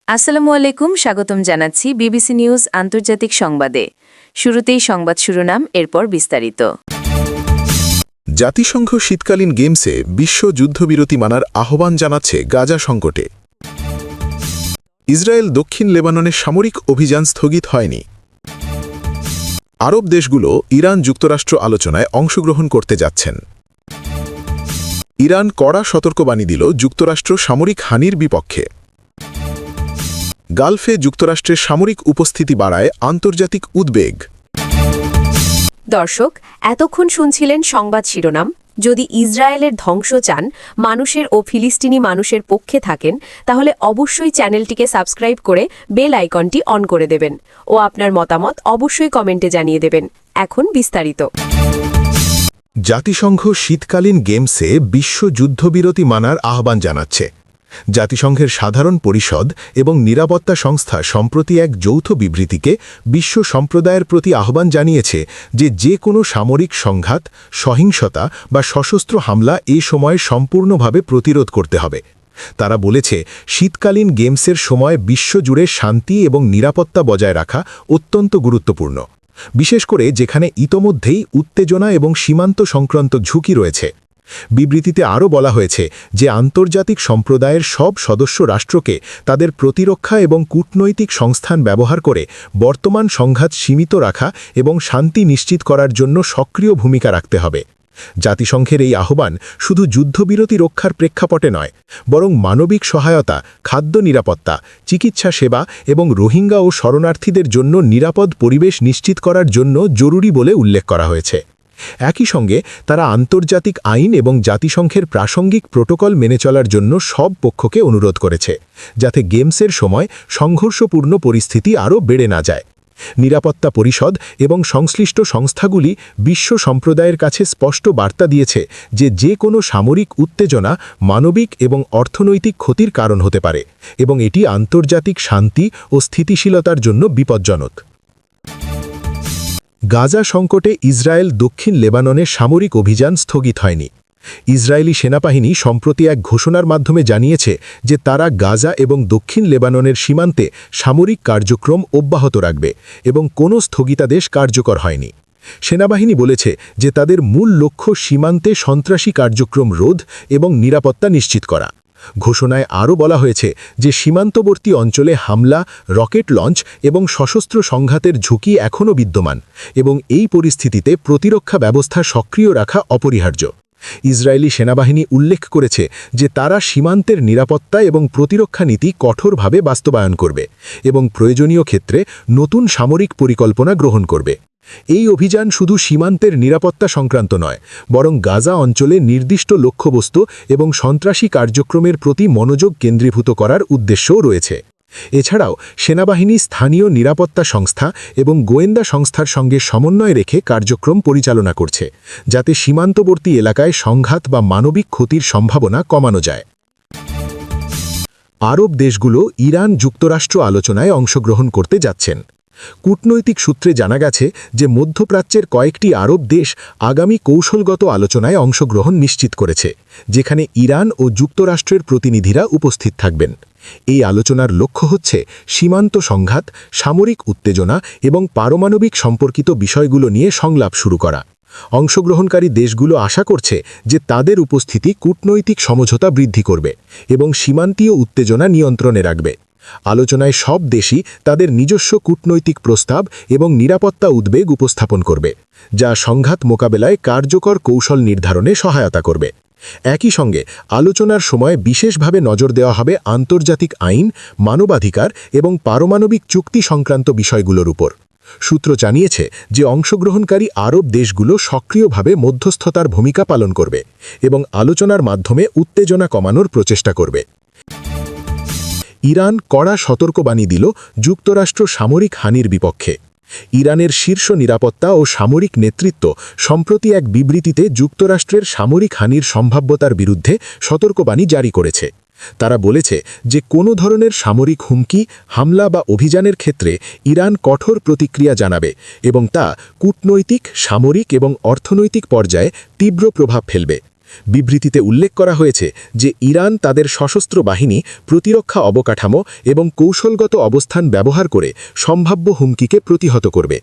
আসসালামু আলাইকুম, স্বাগতম জানাচ্ছি বিবিসি নিউজ আন্তর্জাতিক সংবাদে। শুরুতেই সংবাদ শিরোনাম, এরপর বিস্তারিত। জাতিসংঘ শীতকালীন গেমসে বিশ্ব যুদ্ধবিরতি মানার আহ্বান জানাচ্ছে গাজা সংকটে। ইসরায়েল দক্ষিণ লেবাননের সামরিক অভিযান স্থগিত হয়নি। আরব দেশগুলো ইরান যুক্তরাষ্ট্র আলোচনায় অংশগ্রহণ করতে যাচ্ছেন। ইরান কড়া সতর্কবাণী দিল যুক্তরাষ্ট্র সামরিক হানির বিপক্ষে। গালফে যুক্তরাষ্ট্রের সামরিক উপস্থিতি বাড়ায় আন্তর্জাতিক উদ্বেগ। দর্শক, এতক্ষণ শুনছিলেন সংবাদ শিরোনাম। যদি ইসরায়েলের ধ্বংস চান, মানুষের ও ফিলিস্তিনি মানুষের পক্ষে থাকেন, তাহলে অবশ্যই চ্যানেলটিকে সাবস্ক্রাইব করে বেল আইকনটি অন করে দেবেন ও আপনার মতামত অবশ্যই কমেন্টে জানিয়ে দেবেন। এখন বিস্তারিত। জাতিসংঘ শীতকালীন গেমসে বিশ্ব যুদ্ধবিরতি মানার আহ্বান জানাচ্ছে। জাতিসংঘের সাধারণ পরিষদ এবং নিরাপত্তা সংস্থা সম্প্রতি এক যৌথ বিবৃতিকে বিশ্ব সম্প্রদায়ের প্রতি আহ্বান জানিয়েছে যে কোনো সামরিক সংঘাত, সহিংসতা বা সশস্ত্র হামলা এ সময়ে সম্পূর্ণভাবে প্রতিরোধ করতে হবে। তারা বলেছে, শীতকালীন গেমসের সময় বিশ্বজুড়ে শান্তি এবং নিরাপত্তা বজায় রাখা অত্যন্ত গুরুত্বপূর্ণ, বিশেষ করে যেখানে ইতোমধ্যেই উত্তেজনা এবং সীমান্ত সংক্রান্ত ঝুঁকি রয়েছে। বিবৃতিতে আরও বলা হয়েছে যে আন্তর্জাতিক সম্প্রদায়ের সব সদস্য রাষ্ট্রকে তাদের প্রতিরক্ষা এবং কূটনৈতিক সংস্থান ব্যবহার করে বর্তমান সংঘাত সীমিত রাখা এবং শান্তি নিশ্চিত করার জন্য সক্রিয় ভূমিকা রাখতে হবে। জাতিসংঘের এই আহ্বান শুধু যুদ্ধবিরতি রক্ষার প্রেক্ষাপটে নয়, বরং মানবিক সহায়তা, খাদ্য নিরাপত্তা, চিকিৎসা সেবা এবং রোহিঙ্গা ও শরণার্থীদের জন্য নিরাপদ পরিবেশ নিশ্চিত করার জন্য জরুরি বলে উল্লেখ করা হয়েছে। একই সঙ্গে তারা আন্তর্জাতিক আইন এবং জাতিসংঘের প্রাসঙ্গিক প্রোটোকল মেনে চলার জন্য সব পক্ষকে অনুরোধ করেছে, যাতে গেমসের সময় সংঘর্ষপূর্ণ পরিস্থিতি আরও বেড়ে না যায়। নিরাপত্তা পরিষদ এবং সংশ্লিষ্ট সংস্থাগুলি বিশ্ব সম্প্রদায়ের কাছে স্পষ্ট বার্তা দিয়েছে যে কোনো সামরিক উত্তেজনা মানবিক এবং অর্থনৈতিক ক্ষতির কারণ হতে পারে এবং এটি আন্তর্জাতিক শান্তি ও স্থিতিশীলতার জন্য বিপজ্জনক। গাজা সংকটে ইসরায়েল দক্ষিণ লেবাননে সামরিক অভিযান স্থগিত হয়নি। ইসরায়েলি সেনাবাহিনী সম্প্রতি এক ঘোষণার মাধ্যমে জানিয়েছে যে তারা গাজা এবং দক্ষিণ লেবাননের সীমান্তে সামরিক কার্যক্রম অব্যাহত রাখবে এবং কোনো স্থগিতাদেশ কার্যকর হয়নি। সেনাবাহিনী বলেছে যে তাদের মূল লক্ষ্য সীমান্তে সন্ত্রাসী কার্যক্রম রোধ এবং নিরাপত্তা নিশ্চিত করা। ঘোষণায় আরও বলা হয়েছে যে সীমান্তবর্তী অঞ্চলে হামলা, রকেট লঞ্চ এবং সশস্ত্র সংঘাতের ঝুঁকি এখনও বিদ্যমান এবং এই পরিস্থিতিতে প্রতিরক্ষা ব্যবস্থা সক্রিয় রাখা অপরিহার্য। ইসরায়েলি সেনাবাহিনী উল্লেখ করেছে যে তারা সীমান্তের নিরাপত্তা এবং প্রতিরক্ষা নীতি কঠোরভাবে বাস্তবায়ন করবে এবং প্রয়োজনীয় ক্ষেত্রে নতুন সামরিক পরিকল্পনা গ্রহণ করবে। এই অভিযান শুধু সীমান্তের নিরাপত্তা সংক্রান্ত নয়, বরং গাজা অঞ্চলে নির্দিষ্ট লক্ষ্যবস্তু এবং সন্ত্রাসী কার্যক্রমের প্রতি মনোযোগ কেন্দ্রীভূত করার উদ্দেশ্যও রয়েছে। এছাড়াও সেনাবাহিনী স্থানীয় নিরাপত্তা সংস্থা এবং গোয়েন্দা সংস্থার সঙ্গে সমন্বয় রেখে কার্যক্রম পরিচালনা করছে, যাতে সীমান্তবর্তী এলাকায় সংঘাত বা মানবিক ক্ষতির সম্ভাবনা কমানো যায়। আরব দেশগুলো ইরান যুক্তরাষ্ট্র আলোচনায় অংশগ্রহণ করতে যাচ্ছেন। কূটনৈতিক সূত্রে জানা গেছে যে মধ্যপ্রাচ্যের কয়েকটি আরব দেশ আগামী কৌশলগত আলোচনায় অংশগ্রহণ নিশ্চিত করেছে, যেখানে ইরান ও যুক্তরাষ্ট্রের প্রতিনিধিরা উপস্থিত থাকবেন। এই আলোচনার লক্ষ্য হচ্ছে সীমান্ত সংঘাত, সামরিক উত্তেজনা এবং পারমাণবিক সম্পর্কিত বিষয়গুলো নিয়ে সংলাপ শুরু করা। অংশগ্রহণকারী দেশগুলো আশা করছে যে তাদের উপস্থিতি কূটনৈতিক সমঝোতা বৃদ্ধি করবে এবং সীমান্তীয় উত্তেজনা নিয়ন্ত্রণে রাখবে। আলোচনায় সব দেশই তাদের নিজস্ব কূটনৈতিক প্রস্তাব এবং নিরাপত্তা উদ্বেগ উপস্থাপন করবে, যা সংঘাত মোকাবেলায় কার্যকর কৌশল নির্ধারণে সহায়তা করবে। একই সঙ্গে আলোচনার সময় বিশেষভাবে নজর দেওয়া হবে আন্তর্জাতিক আইন, মানবাধিকার এবং পারমাণবিক চুক্তি সংক্রান্ত বিষয়গুলোর উপর। সূত্র জানিয়েছে যে অংশগ্রহণকারী আরব দেশগুলো সক্রিয়ভাবে মধ্যস্থতার ভূমিকা পালন করবে এবং আলোচনার মাধ্যমে উত্তেজনা কমানোর প্রচেষ্টা করবে। ইরান কড়া সতর্কবাণী দিল যুক্তরাষ্ট্র সামরিক হানির বিপক্ষে। ইরানের শীর্ষ নিরাপত্তা ও সামরিক নেতৃত্ব সম্প্রতি এক বিবৃতিতে যুক্তরাষ্ট্রের সামরিক হানির সম্ভাব্যতার বিরুদ্ধে সতর্কবাণী জারি করেছে। তারা বলেছে যে কোনো ধরনের সামরিক হুমকি, হামলা বা অভিযানের ক্ষেত্রে ইরান কঠোর প্রতিক্রিয়া জানাবে এবং তা কূটনৈতিক, সামরিক এবং অর্থনৈতিক পর্যায়ে তীব্র প্রভাব ফেলবে। বিবৃতিতে উল্লেখ করা হয়েছে যে ইরান তাদের সশস্ত্র বাহিনী, প্রতিরক্ষা অবকাঠামো এবং কৌশলগত অবস্থান ব্যবহার করে সম্ভাব্য হুমকিকে প্রতিহত করবে।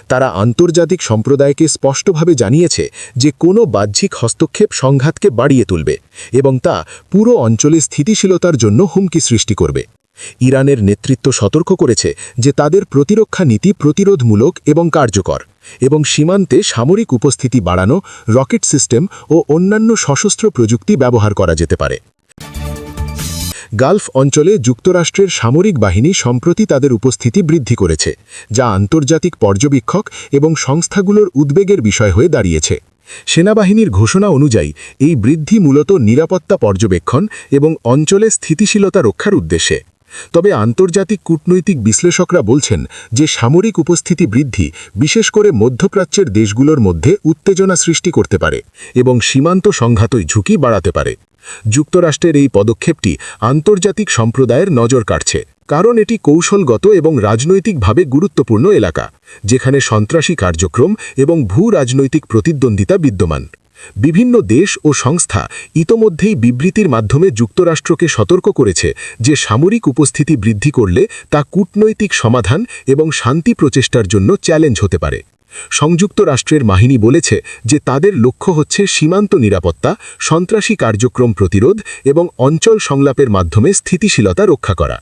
তারা আন্তর্জাতিক সম্প্রদায়কে স্পষ্টভাবে জানিয়েছে যে কোনো বাহ্যিক হস্তক্ষেপ সংঘাতকে বাড়িয়ে তুলবে এবং তা পুরো অঞ্চলে স্থিতিশীলতার জন্য হুমকি সৃষ্টি করবে। ইরানের নেতৃত্ব সতর্ক করেছে যে তাদের প্রতিরক্ষা নীতি প্রতিরোধমূলক এবং কার্যকর, এবং সীমান্তে সামরিক উপস্থিতি বাড়ানো, রকেট সিস্টেম ও অন্যান্য সশস্ত্র প্রযুক্তি ব্যবহার করা যেতে পারে। গালফ অঞ্চলে যুক্তরাষ্ট্রের সামরিক বাহিনী সম্প্রতি তাদের উপস্থিতি বৃদ্ধি করেছে, যা আন্তর্জাতিক পর্যবেক্ষক এবং সংস্থাগুলোর উদ্বেগের বিষয় হয়ে দাঁড়িয়েছে। সেনাবাহিনীর ঘোষণা অনুযায়ী এই বৃদ্ধি মূলত নিরাপত্তা পর্যবেক্ষণ এবং অঞ্চলে স্থিতিশীলতা রক্ষার উদ্দেশ্যে। তবে আন্তর্জাতিক কূটনৈতিক বিশ্লেষকরা বলছেন যে সামরিক উপস্থিতি বৃদ্ধি বিশেষ করে মধ্যপ্রাচ্যের দেশগুলোর মধ্যে উত্তেজনা সৃষ্টি করতে পারে এবং সীমান্ত সংঘাতই ঝুঁকি বাড়াতে পারে। যুক্তরাষ্ট্রের এই পদক্ষেপটি আন্তর্জাতিক সম্প্রদায়ের নজর কাড়ছে, কারণ এটি কৌশলগত এবং রাজনৈতিকভাবে গুরুত্বপূর্ণ এলাকা, যেখানে সন্ত্রাসী কার্যক্রম এবং ভূ-রাজনৈতিক প্রতিদ্বন্দ্বিতা বিদ্যমান। বিভিন্ন দেশ ও সংস্থা ইতোমধ্যেই বিবৃতির মাধ্যমে যুক্তরাষ্ট্রকে সতর্ক করেছে যে সামরিক উপস্থিতি বৃদ্ধি করলে তা কূটনৈতিক সমাধান এবং শান্তি প্রচেষ্টার জন্য চ্যালেঞ্জ হতে পারে। সংযুক্ত রাষ্ট্রের বাহিনী বলেছে যে তাদের লক্ষ্য হচ্ছে সীমান্ত নিরাপত্তা, সন্ত্রাসী কার্যক্রম প্রতিরোধ এবং অঞ্চল সংলাপের মাধ্যমে স্থিতিশীলতা রক্ষা করা।